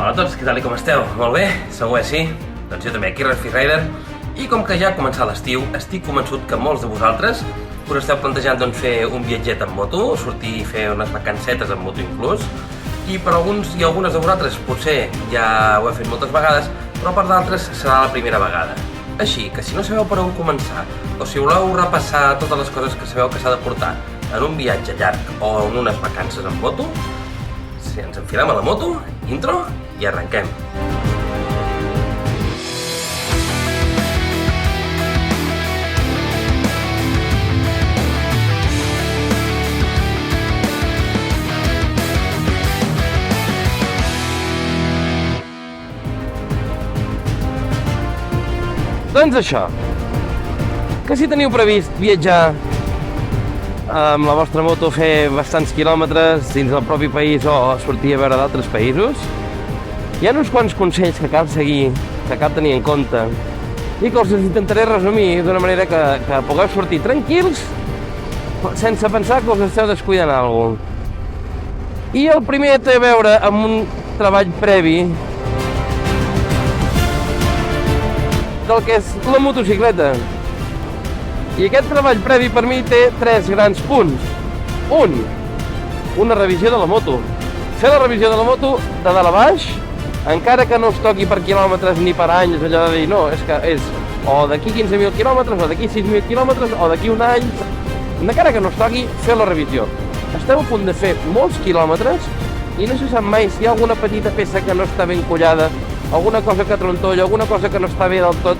Hola a tots, què tal i com esteu? Molt bé? Segur que sí? Doncs jo també, aquí Rafi Rider. I com que ja ha començat l'estiu, estic convençut que molts de vosaltres us esteu plantejant fer un viatget amb moto, sortir i fer unes vacancetes amb moto inclús. I per alguns i algunes de vosaltres potser ja ho heu fet moltes vegades, però per d'altres serà la primera vegada. Així que si no sabeu per on començar, o si voleu repassar totes les coses que sabeu que s'ha de portar en un viatge llarg o en unes vacances amb moto, si ens enfilem a la moto, intro i arrenquem. Doncs això, que si teniu previst viatjar amb la vostra moto, fer bastants quilòmetres dins del propi país o sortir a veure d'altres països, hi ha uns quants consells que cal seguir, que cal tenir en compte i que els intentaré resumir d'una manera que pugueu sortir tranquils sense pensar que us esteu descuidant alguna cosa. I el primer té a veure amb un treball previ del que és la motocicleta. I aquest treball previ per mi té tres grans punts. Una revisió de la moto. Fer la revisió de la moto de dalt a baix, encara que no us toqui per quilòmetres ni per anys, allò de dir, no, és que és o d'aquí 15.000 quilòmetres, o d'aquí 6.000 quilòmetres, o d'aquí un any, encara que no us toqui, fer la revisió. Esteu a punt de fer molts quilòmetres i no se sap mai si hi ha alguna petita peça que no està ben collada, alguna cosa que trontolla, alguna cosa que no està bé del tot,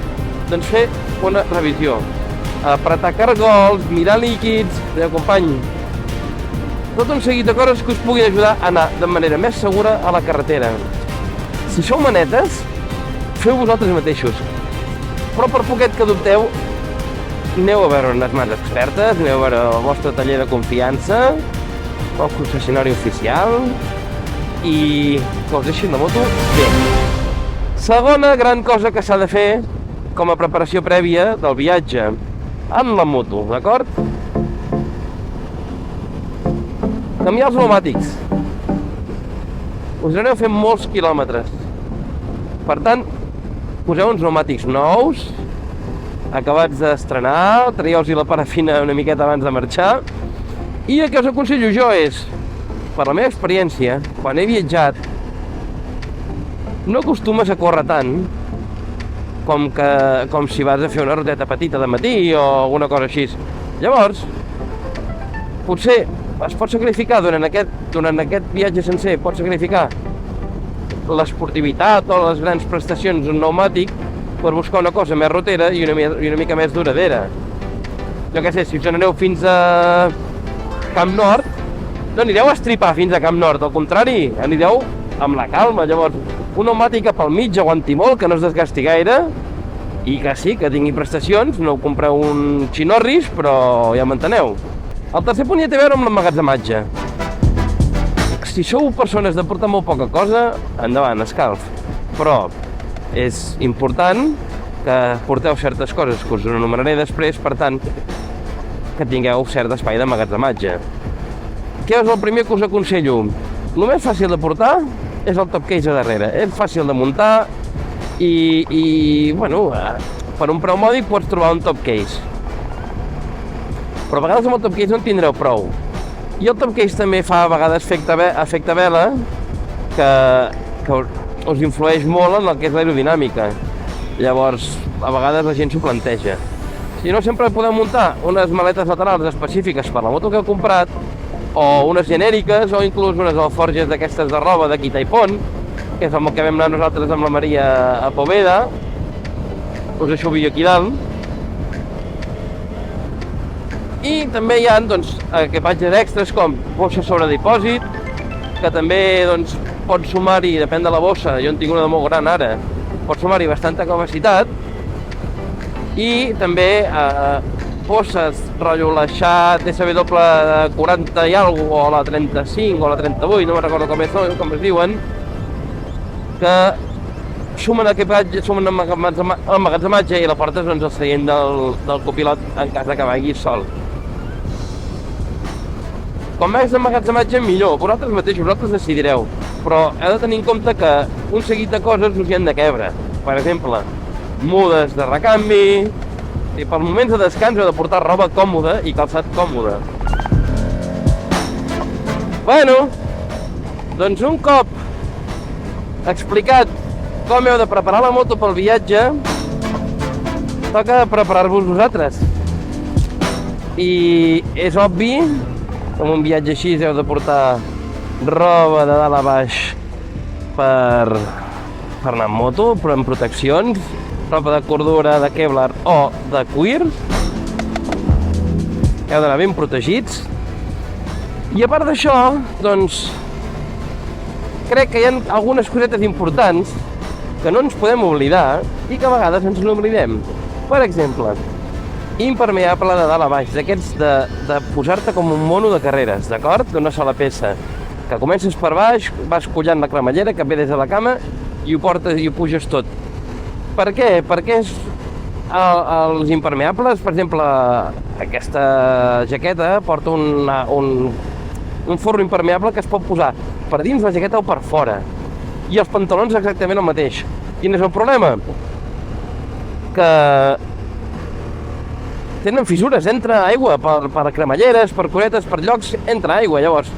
doncs fer una revisió. Apretar cargols, mirar líquids, company. Tot un seguit de coses que us puguin ajudar a anar de manera més segura a la carretera. Si sou manetes, feu vosaltres mateixos. Però per poquet que dubteu, aneu a veure unes mans expertes, aneu a veure el vostre taller de confiança, el concessionari oficial, i que us deixin la moto bé. Segona gran cosa que s'ha de fer com a preparació prèvia del viatge amb la moto, d'acord? Canviar els pneumàtics. Us aneu fent molts quilòmetres. Per tant, poseu uns pneumàtics nous, acabats d'estrenar, traieu-los la parafina una miqueta abans de marxar. I el que us aconsello jo és, per la meva experiència, quan he viatjat, no acostumes a córrer tant com si vas a fer una ruteta petita de matí o alguna cosa així. Llavors, potser es pot sacrificar durant aquest viatge sencer, pots sacrificar l'esportivitat o les grans prestacions d'un pneumàtic per buscar una cosa més rotera i una mica més duradera. Jo què sé, si us aneu fins a Camp Nord, no anireu a estripar fins a Camp Nord, al contrari, anireu amb la calma. Llavors, un pneumàtic pel mig aguanti molt, que no es desgasti gaire i que sí, que tingui prestacions, no compreu un xinorris, però ja m'enteneu. El tercer punt ja té a veure amb l'emmagatzematge. Si sou persones de portar molt poca cosa, endavant, escalf. Però és important que porteu certes coses que us enumeraré després, per tant, que tingueu cert espai d'emmagatzematge. Què és el primer que us aconsello? El més fàcil de portar és el top case a darrere. És fàcil de muntar i bueno, per un preu mòdic pots trobar un top case. Però a vegades amb el top case no en tindreu prou. I el top case també fa a vegades efecte vela, que us influeix molt en el que és l'aerodinàmica. Llavors, a vegades la gent s'ho planteja. Si no, sempre podeu muntar unes maletes laterals específiques per la moto que heu comprat, o unes genèriques, o inclús unes alforges d'aquestes de roba de Quitaipon, que és amb el que vam anar nosaltres amb la Maria a Poveda. Us deixo el vídeo aquí dalt. I també hi ha equipatges extras com bossa sobre dipòsit, que també pot sumar-hi, depèn de la bossa, jo en tinc una de molt gran ara, pot sumar-hi bastanta capacitat. I també bosses rotllo la Shat SW de 40 i alguna cosa, o la 35 o la 38, no me'n recordo com es diuen, que sumen equipatge, sumen emmagatzematge i la portes al seient del copilot en cas que vagi sol. Com més emmagatzematge millor, vosaltres mateixos, vosaltres decidireu. però heu de tenir en compte que un seguit de coses us hi han de quebre. Per exemple, mudes de recanvi, i per moments de descans heu de portar roba còmoda i calçat còmode. Bueno, doncs un cop explicat com heu de preparar la moto pel viatge, toca preparar-vos vosaltres. I és obvi que en un viatge així heu de portar roba de dalt a baix per anar amb moto, però amb proteccions, roba de cordura, de Kevlar o de cuir. Heu d'anar ben protegits. I a part d'això, doncs, crec que hi ha algunes cosetes importants que no ens podem oblidar i que a vegades ens n'oblidem. Per exemple, impermeable de dalt a baix, d'aquests de posar-te com un mono de carreres, d'acord? D'una sola peça, que comences per baix, vas collant la cremallera que ve des de la cama i ho portes i ho puges tot. Per què? Perquè els impermeables, per exemple, aquesta jaqueta porta un forro impermeable que es pot posar per dins la jaqueta o per fora. I els pantalons exactament el mateix. Quin és el problema? Que tenen fissures, entra aigua per cremalleres, per curetes, per llocs, entra aigua. Llavors,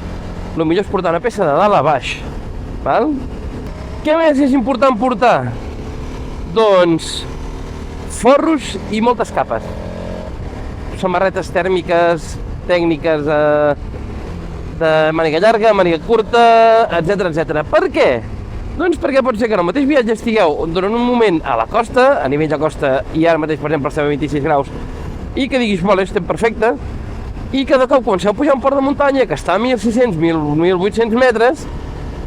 el millor és portar una peça de dalt a baix. Val? Què més és important portar? Doncs forros i moltes capes. Samarretes tèrmiques, tècniques de màniga llarga, màniga curta, etc. Per què? Doncs perquè pot ser que en el mateix viatge estigueu durant un moment a la costa, a nivell de costa, i ara mateix, per exemple, estem a 26 graus, i que diguis, vale, estem perfecte, i que de cop comenceu a pujar un port de muntanya que està a 1.600, 1.800 metres,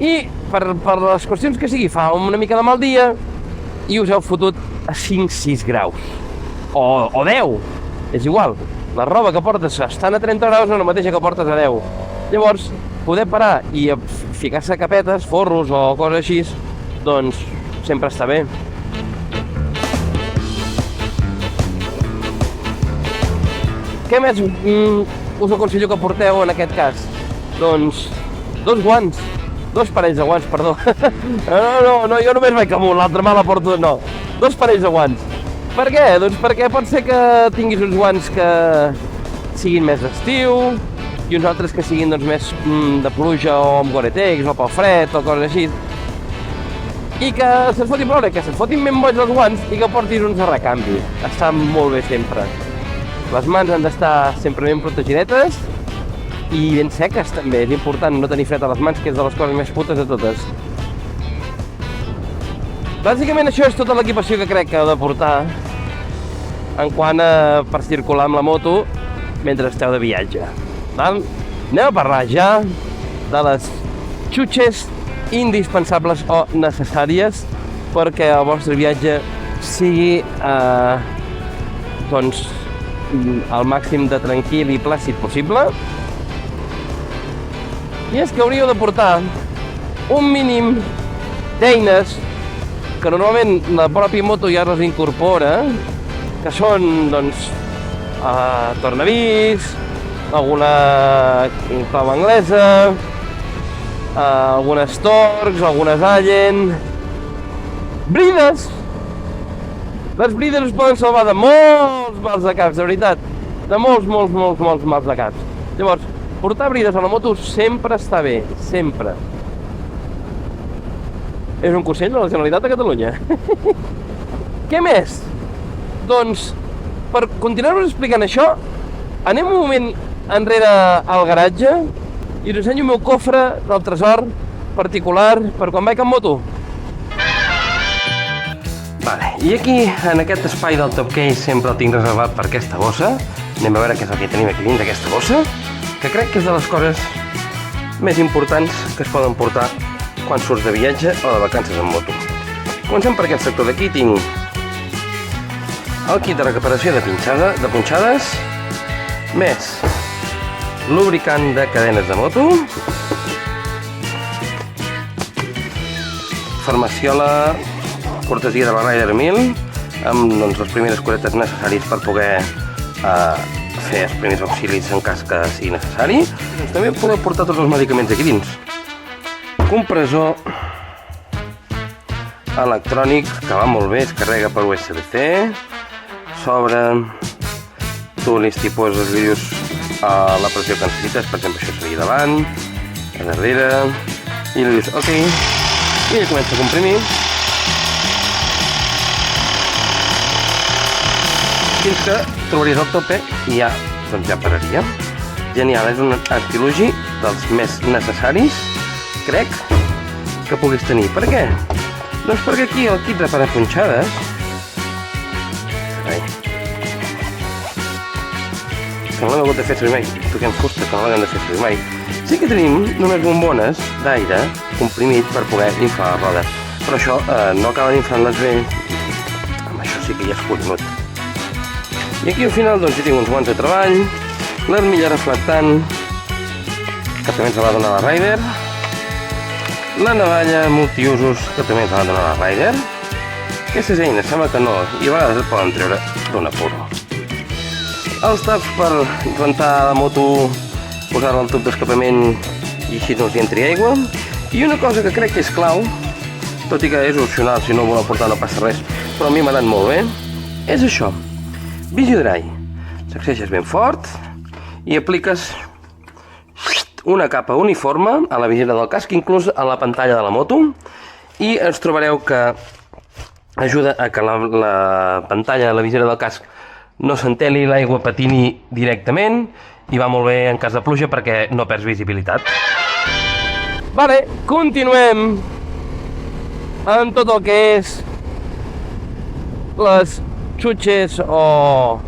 i per les qüestions que sigui, fa una mica de mal dia, i us heu fotut a 5-6 graus, o 10, és igual, la roba que portes estan a 30 graus o la mateixa que portes a 10. Llavors, poder parar i ficar-se capetes, forros o coses així, doncs sempre està bé. Què més us aconsello que porteu en aquest cas? Doncs dos parells de guants, perdó. No, jo només vaig amb un, l'altra mà la porto, no. Dos parells de guants. Per què? Doncs perquè pot ser que tinguis uns guants que siguin més d'estiu, i uns altres que siguin doncs, més de pluja o amb Gore-Tex o pel fred o coses així. I que se't fotin plora, que se't fotin ben boig els guants i que portis uns de recanvi. Està molt bé sempre. Les mans han d'estar sempre ben protegidetes i ben seques també. És important no tenir fred a les mans, que és de les coses més putes de totes. Bàsicament això és tota l'equipació que crec que heu de portar en quant a per circular amb la moto mentre esteu de viatge. Anem a parlar ja de les xutxes indispensables o necessàries perquè el vostre viatge sigui doncs el màxim de tranquil i plàcid possible. I és que hauríeu de portar un mínim d'eines que normalment la pròpia moto ja les incorpora, que són doncs tornavís, alguna clau anglesa, algunes Torx, algunes Allen, brides. Les brides us poden salvar de molts mals de caps, de veritat, de molts mals de caps. Llavors, portar brides a la moto sempre està bé, sempre. És un consell de la Generalitat de Catalunya. Què més? Doncs, per continuar-vos explicant això, anem un moment enrere al garatge i us ensenyo el meu cofre del tresor particular per quan vaig amb moto. Vale, i aquí, en aquest espai del top case, sempre el tinc reservat per aquesta bossa. Anem a veure què és el que tenim aquí dins d'aquesta bossa, que crec que és de les coses més importants que es poden portar quan surts de viatge o de vacances en moto. Comencem per aquest sector d'aquí. Tinc el kit de recuperació de punxades, més lubricant de cadenes de moto, farmaciola cortesia de la Rider 1000 amb doncs, les primeres curetes necessàries per poder fer els primers auxilis en cas que sigui necessari. També podeu portar tots els medicaments aquí dins. compressor electrònic que va molt bé, es carrega per USB-C, s'obre, tu li poses vídeos a la pressió que necessites, per exemple això seria davant, a darrere, i li dius ok, i ell comença a comprimir fins que trobaries el tope i ja, doncs ja pararia. Genial, és un artilugi dels més necessaris, crec, que puguis tenir. Per què? Doncs perquè aquí el kit de parapunxades que no l'hem hagut de fer servir mai, toquem fusta que no l'hem de fer servir mai. Sí que tenim només bombones d'aire comprimit per poder inflar la roda, però això no acaben inflant-les bé, amb això sí que ja és collonut. I aquí al final doncs hi tinc uns guants de treball, l'armilla reflectant, que també ens la va donar la Ryder, la navalla multiusos, que també ens la va donar la Ryder. Aquestes eines sembla que no, i a vegades es poden treure d'un apuro. Els taps per rentar la moto, posar-la al tub d'escapament i així no hi entri aigua. I una cosa que crec que és clau, tot i que és opcional, si no ho voleu portar no passa res, però a mi m'ha anat molt bé, és això. Visiodry. Sacseixes ben fort i apliques una capa uniforme a la visera del casc, inclús a la pantalla de la moto, i ens trobareu que ajuda a que la pantalla de la visera del casc no s'enteli, l'aigua patini directament i va molt bé en cas de pluja perquè no perds visibilitat. Vale, continuem amb tot el que és les xutxes o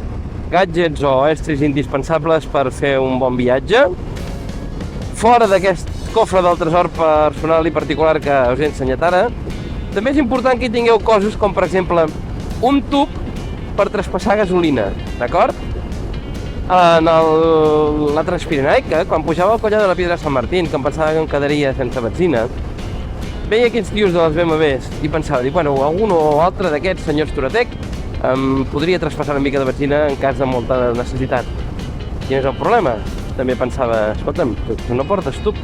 gadgets o estris indispensables per fer un bon viatge. Fora d'aquest cofre del tresor personal i particular que us he ensenyat ara, també és important que hi tingueu coses com, per exemple, un tub per traspassar gasolina, d'acord? En la Transpirenaica, quan pujava al collar de la Piedra de Sant Martín, que em pensava que em quedaria sense benzina, veia aquests tios de les BMWs i pensava, bueno, algun o altre d'aquests senyors Touratec em podria traspassar una mica de benzina en cas de molta necessitat. Quin és el problema? També pensava, escolta'm, tu no portes tub,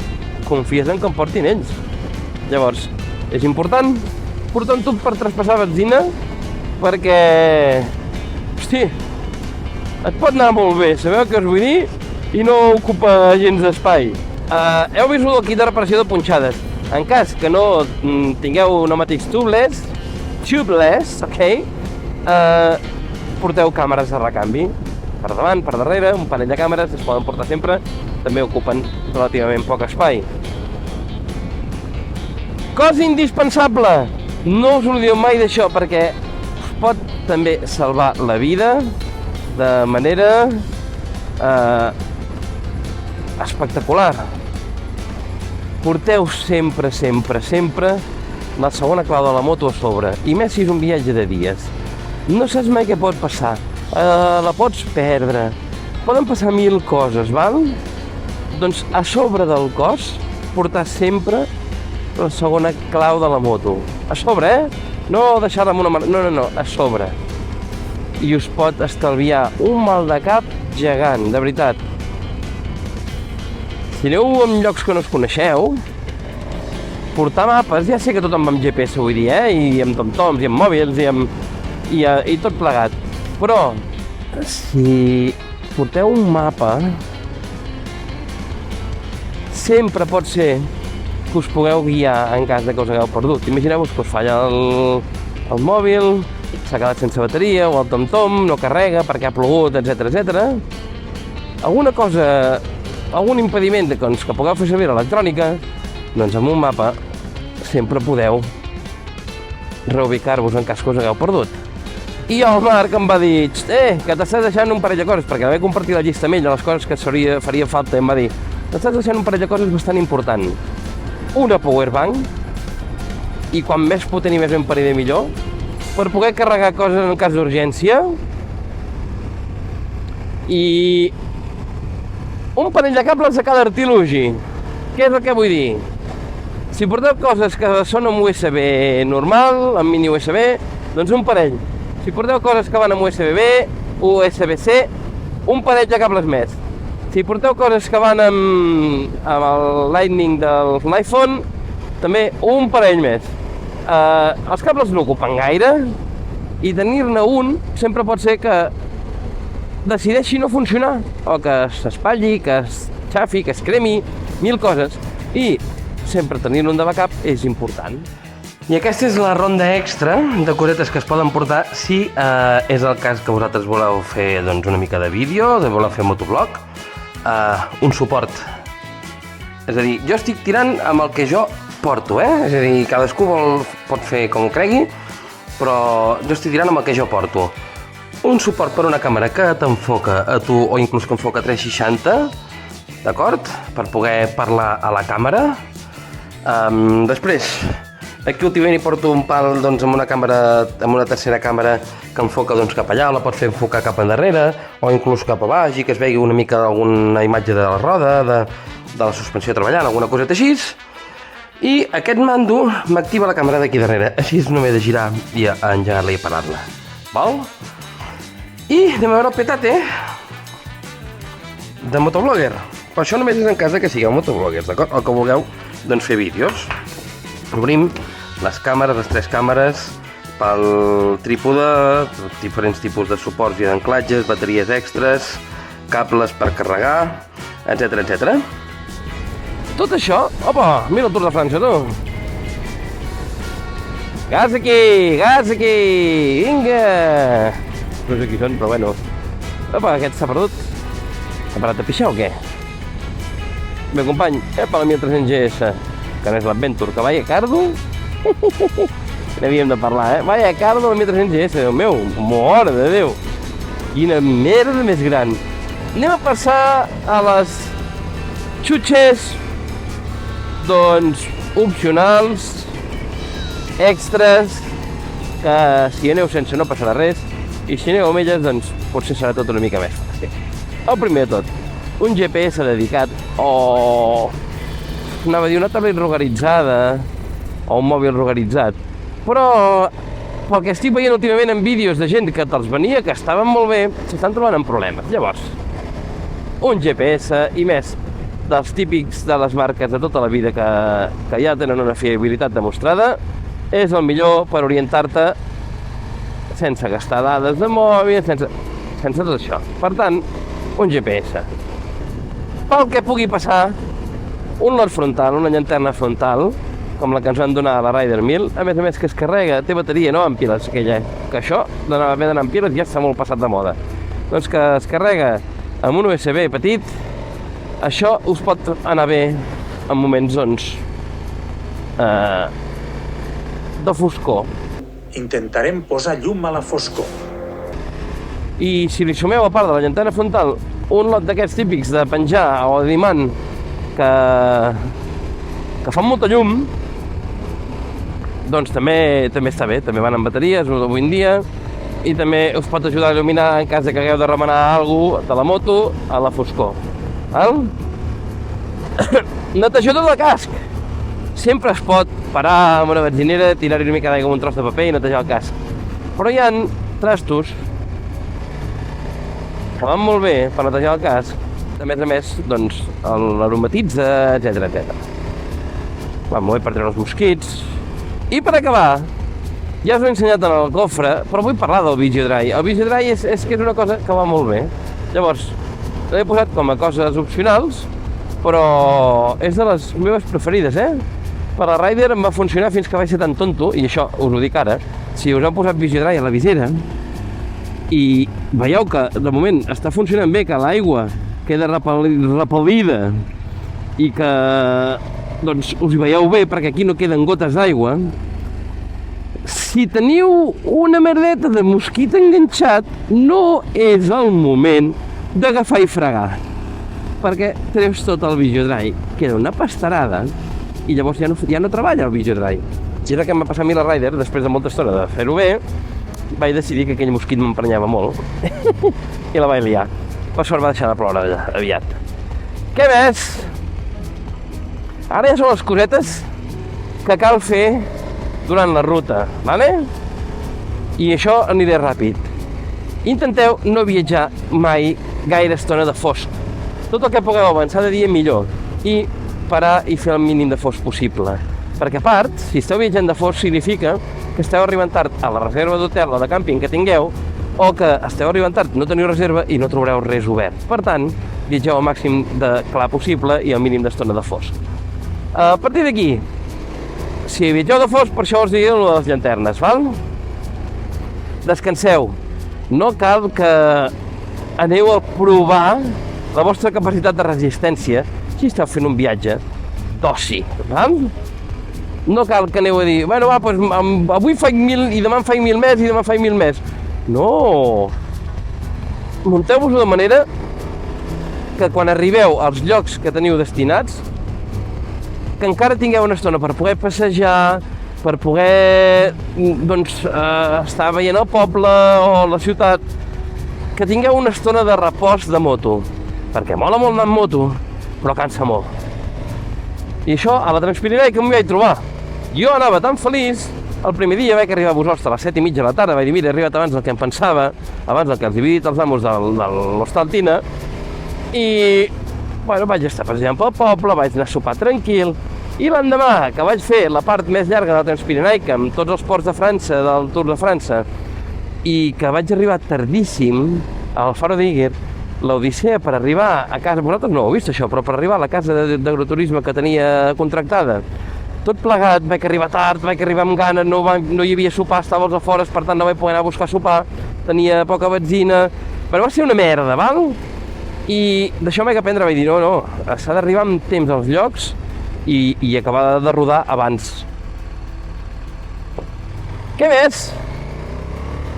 confies en que em portin ells. Llavors, és important portar un tub per traspassar benzina perquè, hosti, et pot anar molt bé, sabeu què us vull dir? I no ocupa gens d'espai. Heu vist el kit de reparació de punxades. En cas que no tingueu pneumàtics tubeless, ok, porteu càmeres de recanvi. Per davant, per darrere, un parell de càmeres, es poden portar sempre, també ocupen relativament poc espai. Cosa indispensable, no us oblideu mai d'això perquè us pot també salvar la vida de manera espectacular. Porteu sempre, sempre, sempre la segona clau de la moto a sobre, i més si és un viatge de dies. No saps mai què pot passar, la pots perdre, poden passar 1000 coses, val? Doncs a sobre del cos portar sempre la segona clau de la moto. A sobre, No deixar-la amb una mà... No, a sobre. I us pot estalviar un mal de cap gegant, de veritat. Si aneu en llocs que no us coneixeu, portar mapes, ja sé que tot amb GPS vull dir, i amb tom-toms, i amb mòbils, i tot plegat. Però, si porteu un mapa, sempre pot ser que us pugueu guiar en cas de que us hagueu perdut. Imagineu-vos que us falla el mòbil, s'ha quedat sense bateria, o el tom-tom no carrega perquè ha plogut, etc. Alguna cosa, algun impediment que pugueu fer servir l'electrònica, doncs amb un mapa sempre podeu reubicar-vos en cas que us hagueu perdut. I el Marc em va dir, que t'estàs deixant un parell de coses, perquè vaig compartir la llista amb ell de les coses que faria falta, i em va dir, t'estàs deixant un parell de coses bastant important. Una powerbank, i quan més potent i més ben parida millor, per poder carregar coses en cas d'urgència, i un parell de cables de cada artilugi. Què és el que vull dir? Si porteu coses que són amb USB normal, amb mini USB, doncs un parell. Si porteu coses que van amb USB-B, USB-C, un parell de cables més. Si porteu coses que van amb el Lightning de l'iPhone, també un parell més. Els cables no ocupen gaire i tenir-ne un sempre pot ser que decideixi no funcionar o que s'espatlli, que es xafi, que es cremi, mil coses, i sempre tenir-ne un de backup és important. I aquesta és la ronda extra de cosetes que es poden portar si és el cas que vosaltres voleu fer doncs, una mica de vídeo, de voleu fer motoblog, un suport. És a dir, jo estic tirant amb el que jo porto, És a dir, cadascú pot fer com ho cregui, però jo estic tirant amb el que jo porto. Un suport per una càmera que t'enfoca a tu o inclús que enfoca 360, d'acord? Per poder parlar a la càmera. Després, aquí últimament hi porto un pal doncs, amb una càmera, amb una tercera càmera que enfoca doncs, cap allà, o la pots fer enfocar cap endarrere, o inclús cap a baix i que es vegi una mica alguna imatge de la roda, de la suspensió treballant, alguna coseta així. I aquest mando m'activa la càmera d'aquí darrere, així no m'he de girar i engegar-la i parar-la. Val? I anem a veure el petate de motoblogger. Però això només és en cas que sigueu motobloggers, d'acord? O que vulgueu doncs, fer vídeos. Obrim les càmeres, les 3 càmeres, pel trípode, diferents tipus de suports i d'anclatges, bateries extres, cables per carregar, etc etc. Tot això, opa, mira el Tour de França, tu! Gas aquí, vinga! No sé qui són, però bueno. Opa, aquest s'ha perdut. S'ha parat a pixar o què? Bé, company, per la 1300 GS, que no és l'Adventure, que vaya cardo. N'havíem de parlar, Vaya cardo la 1300 GS, Déu meu, mort de Déu. Quina merda més gran. Anem a passar a les xutxes, doncs, opcionals, extras, que si aneu sense no passarà res, i si aneu amb elles, doncs, potser serà tot una mica més fàcil. El primer de tot, un GPS dedicat, o anava a dir una tablet rugaritzada, o un mòbil rugaritzat, però pel que estic veient últimament en vídeos de gent que te'ls venia, que estaven molt bé, s'estan trobant amb problemes. Llavors, un GPS, i més dels típics de les marques de tota la vida que ja tenen una fiabilitat demostrada, és el millor per orientar-te sense gastar dades de mòbil, sense tot això. Per tant, un GPS. Pel que pugui passar, un led frontal, una llanterna frontal, com la que ens van donar a la Rider 1000, a més que es carrega, té bateria, no amb piles, aquella, que això d'haver d'anar amb piles ja està molt passat de moda. Doncs que es carrega amb un USB petit, això us pot anar bé en moments, doncs, de foscor. Intentarem posar llum a la foscor. I si li sumeu a part de la llanterna frontal un lot d'aquests típics de penjar o de d'imant que fan molta llum, doncs també està bé, també van amb bateries avui en dia, i també us pot ajudar a il·luminar en cas que hagueu de remenar alguna cosa de la moto a la foscor. Val? Netejador de casc. Sempre es pot parar amb una benzinera, tirar-hi una mica d'aigua amb un tros de paper i netejar el casc. Però hi ha trastos que van molt bé per netejar el casc. A més, doncs, l'aromatitza, etc. Va molt bé per treure els mosquits. I per acabar, ja us ho he ensenyat en el cofre, però vull parlar del Visiodry. El Visiodry és que és una cosa que va molt bé. Llavors, l'he posat com a coses opcionals, però és de les meves preferides, Per la Rider em va funcionar fins que vaig ser tan tonto, i això us ho dic ara, si us han posat Visiodry a la visera i veieu que de moment està funcionant bé, que l'aigua queda repel·lida i que doncs us hi veieu bé perquè aquí no queden gotes d'aigua, si teniu una merdeta de mosquit enganxat, no és el moment d'agafar i fregar, perquè treus tot el Visiodry, queda una pastarada i llavors ja no treballa el Visiodry. I era que em va passar a mi la Rider, després de molta estona de fer-ho bé, vaig decidir que aquell mosquit m'emprenyava molt i la vaig liar. Per sort va deixar de ploure aviat. Què més? Ara ja són les cosetes que cal fer durant la ruta, vale? I això aniré ràpid. Intenteu no viatjar mai gaire estona de fosc. Tot el que pugueu avançar de dia millor i parar i fer el mínim de fosc possible. Perquè a part, si esteu viatjant de fosc, significa que esteu arribant tard a la reserva d'hotel o de càmping que tingueu, o que esteu arribant tard, no teniu reserva i no trobareu res obert. Per tant, viatgeu al màxim de clar possible i al mínim d'estona de fosc. A partir d'aquí, si viatgeu de fosc, per això us diré de les llanternes, val? Descanseu. No cal que aneu a provar la vostra capacitat de resistència si esteu fent un viatge d'oci, val? No cal que aneu a dir, bueno, va, doncs avui faig 1.000 i demà en faig 1.000 més i demà faig 1.000 més. No! Munteu-vos de manera que quan arribeu als llocs que teniu destinats, que encara tingueu una estona per poder passejar, per poder estar veient el poble o la ciutat, que tingueu una estona de repòs de moto, perquè mola molt anar amb moto, però cansa molt. I això a la Transpirinaica m'hi vaig trobar. Jo anava tan feliç, el primer dia vaig arribar a Bosost a les 7:30 de la tarda, vaig dir, mira, he arribat abans del que em pensava, abans del que els he dit els amos de l'Hostal Tina, i bueno, vaig estar passejant pel poble, vaig anar a sopar tranquil, i l'endemà que vaig fer la part més llarga de la Transpirinaica amb tots els ports de França, del Tour de França, i que vaig arribar tardíssim al Faro d'Íguer, l'odissea per arribar a casa, vosaltres no ho heu vist això, però per arribar a la casa d'agroturisme que tenia contractada, tot plegat, vaig arribar tard, vaig arribar amb gana, no hi havia sopar, estava als afores, per tant no vaig poder anar a buscar sopar, tenia poca benzina, però va ser una merda, val? I d'això vaig aprendre, vaig dir, no, s'ha d'arribar amb temps als llocs i acabar de rodar abans. Què més?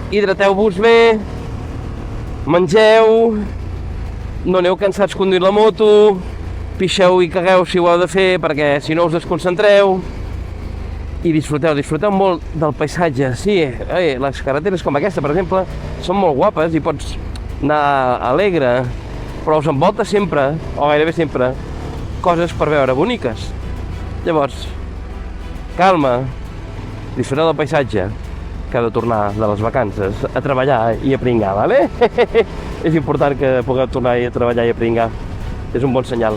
Hidrateu-vos bé, mengeu, no aneu cansats conduint la moto, pixeu i cagueu si ho heu de fer, perquè si no us desconcentreu, i disfruteu molt del paisatge. Sí, les carreteres com aquesta, per exemple, són molt guapes i pots anar alegre, però us envolta sempre, o gairebé sempre, coses per veure boniques. Llavors, calma, disfruteu del paisatge, que ha de tornar de les vacances a treballar i a pringar, vale? És important que pugueu tornar a treballar i a pringar. És un bon senyal.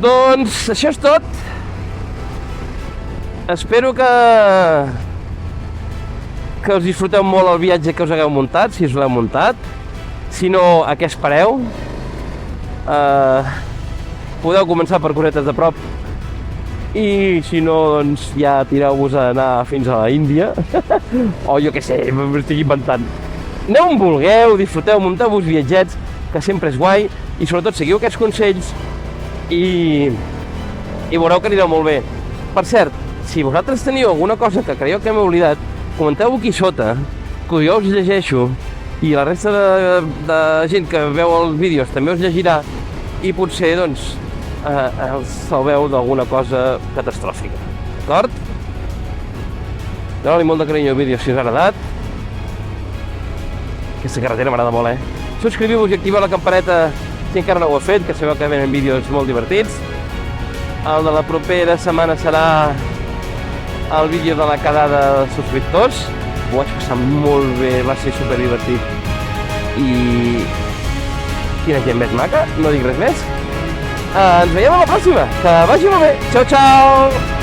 Doncs això és tot. Espero que us disfruteu molt el viatge que us hagueu muntat, si us l'heu muntat. Si no, a què espereu? Podeu començar per cosetes de prop. I si no, doncs ja tireu-vos a anar fins a l'Índia. O jo què sé, m'estic inventant. Aneu on vulgueu, disfruteu, munteu-vos viatgets, que sempre és guai, i sobretot seguiu aquests consells i veureu que anireu molt bé. Per cert, si vosaltres teniu alguna cosa que creieu que m'he oblidat, comenteu-ho aquí sota, que jo us llegeixo, i la resta de gent que veu els vídeos també us llegirà, i potser, doncs, els salveu d'alguna cosa catastròfica. D'acord? Dóna-li molt de carinyo al vídeo si us ha agradat. Aquesta carretera m'agrada molt, Subscriviu-vos i activeu la campaneta si encara no ho heu fet, que sabeu que venen vídeos molt divertits. El de la propera setmana serà el vídeo de la quedada de subscriptors. Ho vaig passar molt bé, va ser superdivertit. I quina gent més maca, no dic res més. Ens veiem a la pròxima, que vagi molt bé. Ciao, ciao!